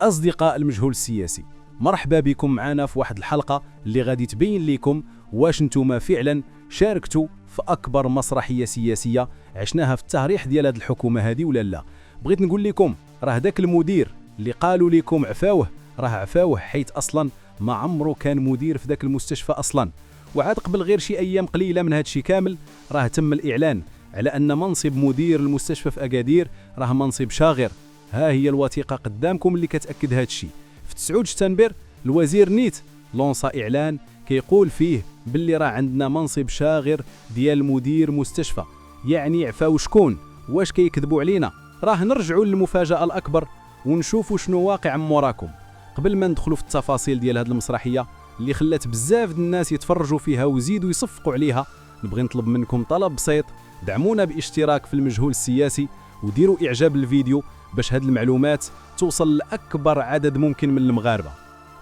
أصدقاء المجهول السياسي، مرحبا بكم معنا في واحد الحلقة اللي غادي تبين لكم واش نتوما فعلا شاركتوا في أكبر مسرحية سياسية عشناها في التاريخ ديال هذه الحكومة هذه ولا لا. بغيت نقول لكم راه داك المدير اللي قالوا لكم عفاوه راه عفاوه، حيث أصلا ما عمره كان مدير في ذاك المستشفى أصلا. وعاد قبل غير شي أيام قليلة من هذا الشيء كامل راه تم الإعلان على أن منصب مدير المستشفى في أكادير راه منصب شاغر. ها هي الوثيقة قدامكم اللي كتأكد هذا الشيء. في 9 شتنبر الوزير نيت لونصا إعلان كيقول فيه باللي راه عندنا منصب شاغر ديال مدير مستشفى. يعني عفاو شكون؟ واش كيكذبوا علينا؟ راه نرجعوا للمفاجأة الأكبر ونشوفوا شنو واقع موراكم. قبل ما ندخلوا في التفاصيل ديال هذه المسرحية اللي خلات بزاف ديال الناس يتفرجوا فيها ويزيدوا يصفقوا عليها، نبغي نطلب منكم طلب بسيط: دعمونا باشتراك في المجهول السياسي وديروا إعجاب للفيديو باش هذه المعلومات توصل لأكبر عدد ممكن من المغاربة.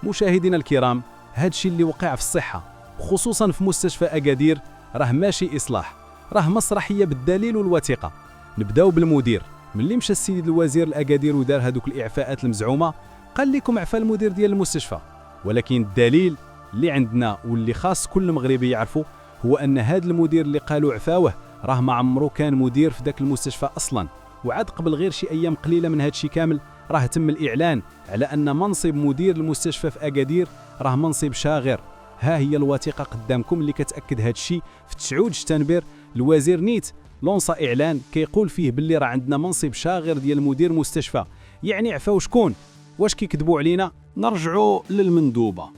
مشاهدينا الكرام، هذا الشيء اللي وقع في الصحة خصوصا في مستشفى أكادير راه ماشي إصلاح، راه مسرحية بالدليل والوثيقة. نبداو بالمدير. ملي مشى السيد الوزير الأكادير ودار هذوك الإعفاءات المزعومة قال لكم عفا المدير ديال المستشفى، ولكن الدليل اللي عندنا واللي خاص كل مغربي يعرفه هو أن هذا المدير اللي قالوا عفاوه راه ما عمره كان مدير في ذاك المستشفى أصلا. وعاد قبل غير شي أيام قليلة من هذا الشيء كامل راه تم الإعلان على أن منصب مدير المستشفى في أكادير راه منصب شاغر. ها هي الوثيقة قدامكم اللي كتأكد هذا الشيء. في 9 شتنبر الوزير نيت لونصا إعلان كيقول فيه باللي راه عندنا منصب شاغر ديال مدير مستشفى. يعني عفاو شكون؟ واش كيكذبوا علينا؟ نرجعوا للمندوبة.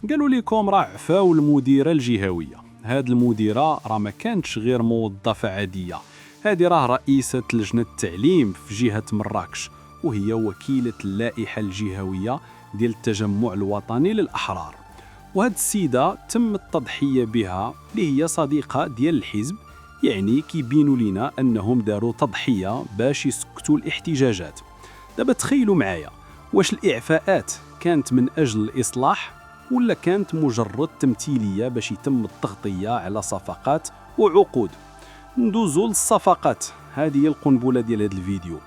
قالوا لكم راه عفاو المديرة الجهوية. هاد المديرة راه ما كانتش غير موظفة عادية، هذه راه رئيسة لجنة التعليم في جهة مراكش، وهي وكيلة اللائحة الجهوية ديال التجمع الوطني للأحرار. وهاد السيدة تم التضحية بها اللي هي صديقة ديال الحزب، يعني كيبينوا لنا أنهم داروا تضحية باش يسكتوا الاحتجاجات. دابا تخيلوا معايا، واش الإعفاءات كانت من أجل الإصلاح ولا كانت مجرد تمثيلية باش يتم التغطية على صفقات وعقود؟ ندوزو للصفقات. هذه هي القنبلة ديال هذا الفيديو.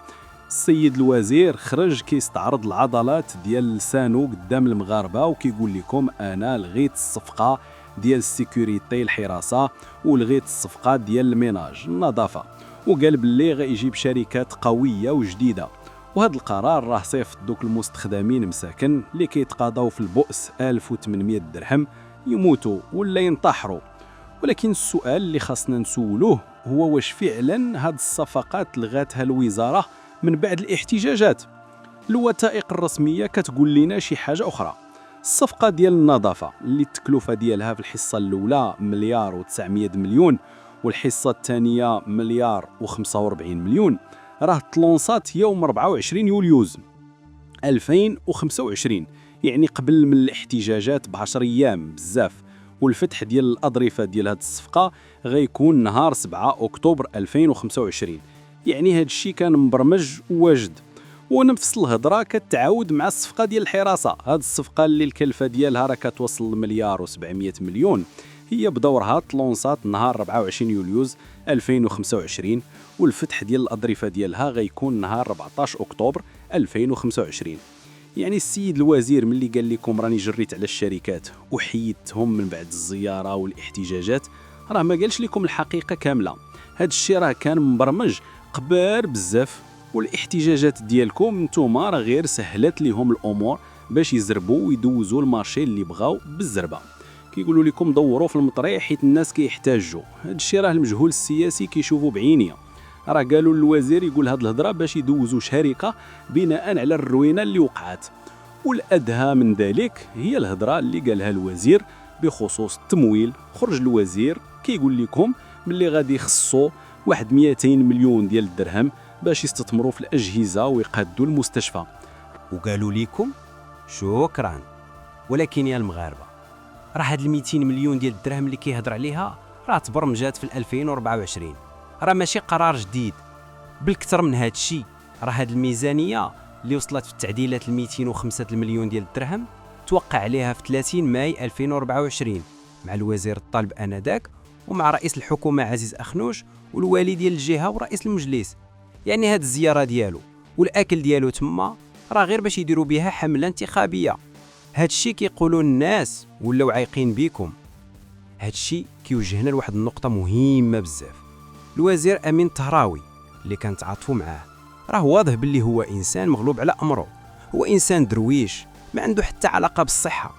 السيد الوزير خرج كيستعرض العضلات ديال لسانو قدام المغاربة وكيقول لكم أنا لغيت الصفقة ديال السيكوريتي الحراسة ولغيت الصفقة ديال الميناج النظافة، وقال باللي غيجيب شركات قوية وجديدة. وهذا القرار راه صيفط دوك المستخدمين مساكن اللي كيتقاضاو في البؤس 1800 درهم يموتوا ولا ينتحروا. ولكن السؤال اللي خاصنا نسولوه هو واش فعلا هاد الصفقات لغاتها الوزارة من بعد الاحتجاجات؟ الوثائق الرسمية كتقول لنا شي حاجة أخرى. الصفقة ديال النظافة اللي التكلفة ديالها في الحصة الأولى 1,900,000,000 والحصة الثانية 1,045,000,000 راه تلونصات يوم 24 يوليوز 2025، يعني قبل من الاحتجاجات ب10 أيام بزاف. والفتح ديال الأظرفة ديال هاد الصفقة غيكون نهار 7 أكتوبر 2025، يعني هاد الشيء كان مبرمج وواجد. ونفس الهضرة كتعاود مع الصفقة ديال الحراسة. هاد الصفقة اللي الكلفة ديالها راه كتوصل ل1,700,000,000 هي بدورها تلونصات نهار 24 يوليوز 2025، والفتح ديال الأظرفة ديالها غيكون نهار 14 أكتوبر 2025. يعني السيد الوزير ملي قال لكم راني جريت على الشركات وحيدتهم من بعد الزيارة والاحتجاجات، راه ما قالش لكم الحقيقة كاملة. هاد الشيء راه كان مبرمج قبار بزاف، والاحتجاجات ديالكم نتوما راه غير سهلت لهم الأمور باش يزربوا ويدوزوا المارشي اللي بغاو بالزربة. كيقولوا لكم دوروا في المطريح حيت الناس كيحتاجوا. هاد الشيء راه المجهول السياسي كيشوفوا بعينيه. راه قالوا للوزير يقول هاد الهضره باش يدوزوا شركه بناء على الروينه اللي وقعت. والادهى من ذلك هي الهضره اللي قالها الوزير بخصوص التمويل. خرج الوزير كيقول لكم باللي غادي يخصوا واحد 200 مليون ديال الدرهم باش يستثمروا في الاجهزه ويقادوا المستشفى. وقالوا لكم شكرا. ولكن يا المغاربه، راه هاد 200 مليون ديال الدرهم اللي كيهضر عليها راه تبرمجات في 2024، راه ماشي قرار جديد. بالكثر من هاد الشيء، راه هاد الميزانيه اللي وصلت في التعديلات ل 205 مليون ديال الدرهم توقع عليها في 30 ماي 2024 مع الوزير الطالب انذاك ومع رئيس الحكومه عزيز اخنوش والوالي ديال الجهه ورئيس المجلس. يعني هاد الزياره ديالو والاكل ديالو تما راه غير باش يديروا بها حملة انتخابية. هادشي كيقولوا الناس ولاو عايقين بيكم. هادشي كيوجهنا لواحد النقطة مهمة بزاف. الوزير أمين طهراوي اللي كنتعاطفوا معاه راه واضح باللي هو إنسان مغلوب على أمره، هو إنسان درويش ما عنده حتى علاقة بالصحة،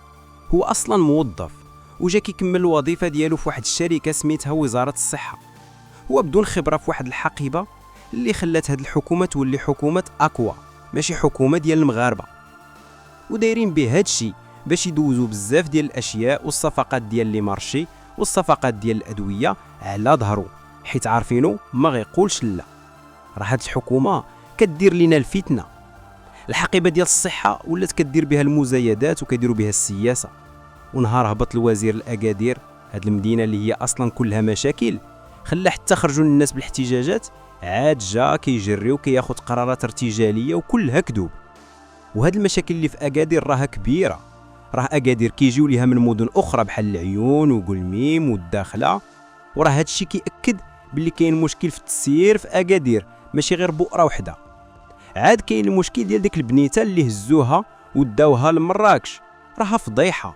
هو أصلا موظف وجا كيكمل الوظيفة ديالو في واحد الشركة سميتها وزارة الصحة. هو بدون خبرة في واحد الحقيبة اللي خلات هاد الحكومة تولي حكومة أقوى ماشي حكومة ديال المغاربة. ودايرين به هادشي باش يدوزوا بزاف ديال الاشياء والصفقات ديال لي مارشي والصفقات ديال الادويه على ظهرو، حيت عارفينو ما غيقولش لا. راه هاد الحكومه كدير لينا الفتنه. الحقيبه ديال الصحه ولات كدير بها المزايدات وكيديروا بها السياسه. ونهار هبط الوزير الاكادير، هاد المدينه اللي هي اصلا كلها مشاكل، خلى حتى خرجوا الناس بالاحتجاجات، عاد جا كيجري وكياخذ قرارات ارتجاليه وكلها كذوب. وهاد المشاكل اللي في اكادير راها كبيره، راه اكادير كيجيو ليها من مدن اخرى بحال العيون وقلميم والداخله. وراه هادشي كيأكد باللي كاين مشكل في التسيير في اكادير ماشي غير بؤره وحده. عاد كاين المشكل ديال ديك البنيته اللي هزوها وداوها لمراكش، راها فضيحه.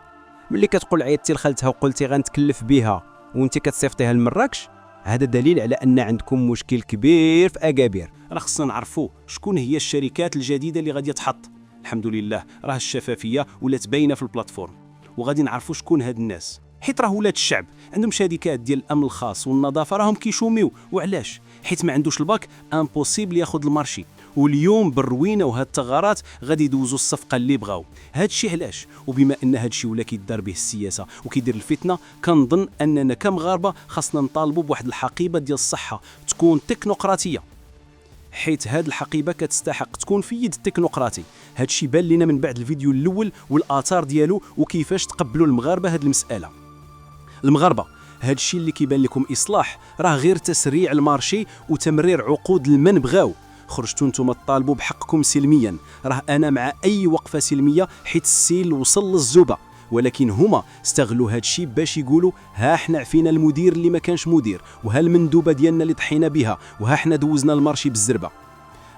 ملي كتقول عيطتي لخالتها وقلتي غنتكلف بها وانت كتصيفطيها لمراكش، هذا دليل على ان عندكم مشكل كبير في اكابير. راه خصنا نعرفوا شكون هي الشركات الجديده اللي غادي تحط. الحمد لله راه الشفافيه ولات باينه في البلاتفورم، وغادي نعرفوا شكون هاد الناس، حيت راه ولاد الشعب عندهم شركات ديال الامن الخاص والنظافه راهم كيشوميو. وعلاش؟ حيت ما عندوش الباك امبوسيبل ياخذ المارشي. واليوم بالروينه وهاد الثغرات غادي يدوزوا الصفقه اللي بغاو. هادشي علاش؟ وبما ان هادشي ولا كيدار به السياسه وكيدير الفتنه، كنظن اننا كمغاربه خاصنا نطالبوا بواحد الحقيبه ديال الصحه تكون تكنوقراطيه، حيت هاد الحقيبه كتستحق تكون في يد التكنوقراطي. هادشي بان لينا من بعد الفيديو الاول والاثار ديالو وكيفاش تقبلوا المغاربه هاد المساله. المغاربه هادشي اللي كيبان لكم اصلاح راه غير تسريع المارشي وتمرير عقود المن بغاو. خرجتوا نتوما تطالبوا بحقكم سلميا، راه انا مع اي وقفه سلميه حيت السيل وصل للزوبه، ولكن هما استغلوا هادشي باش يقولوا ها احنا عفينا المدير اللي ما كانش مدير، وها المندوبه ديالنا اللي ضحينا بها، وها احنا دوزنا المارشي بالزربه.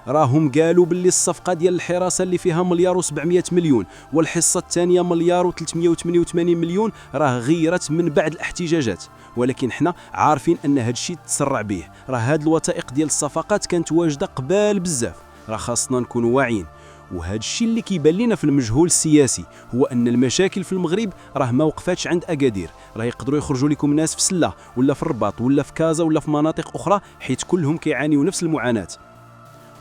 راهم قالوا باللي الصفقه ديال الحراسه اللي فيها مليار و700 مليون والحصه الثانيه مليار و388 مليون راه غيرت من بعد الاحتجاجات، ولكن حنا عارفين ان هادشي تسرع به. راه هاد الوثائق ديال الصفقات كانت واجده قبال بزاف، راه خاصنا نكونوا واعيين. وهذا الشيء اللي كيبان لنا في المجهول السياسي هو ان المشاكل في المغرب راه ما وقفاتش عند اكادير، راه يقدروا يخرجوا لكم ناس في سله ولا في الرباط ولا في كازا ولا في مناطق اخرى، حيت كلهم كيعانيوا نفس المعاناه.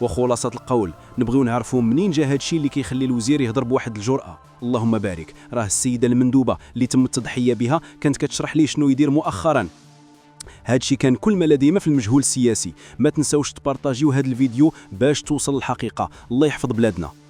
وخلاصه القول نبغيو نعرفوا منين جا هذا الشيء اللي كيخلي الوزير يهضر بواحد الجرأه. اللهم بارك، راه السيده المندوبه اللي تم التضحيه بها كانت كتشرح لي شنو يدير مؤخرا. هادشي كان كل ما لدينا في المجهول السياسي. ما تنساوش تبارطاجيو هذا الفيديو باش توصل الحقيقه. الله يحفظ بلادنا.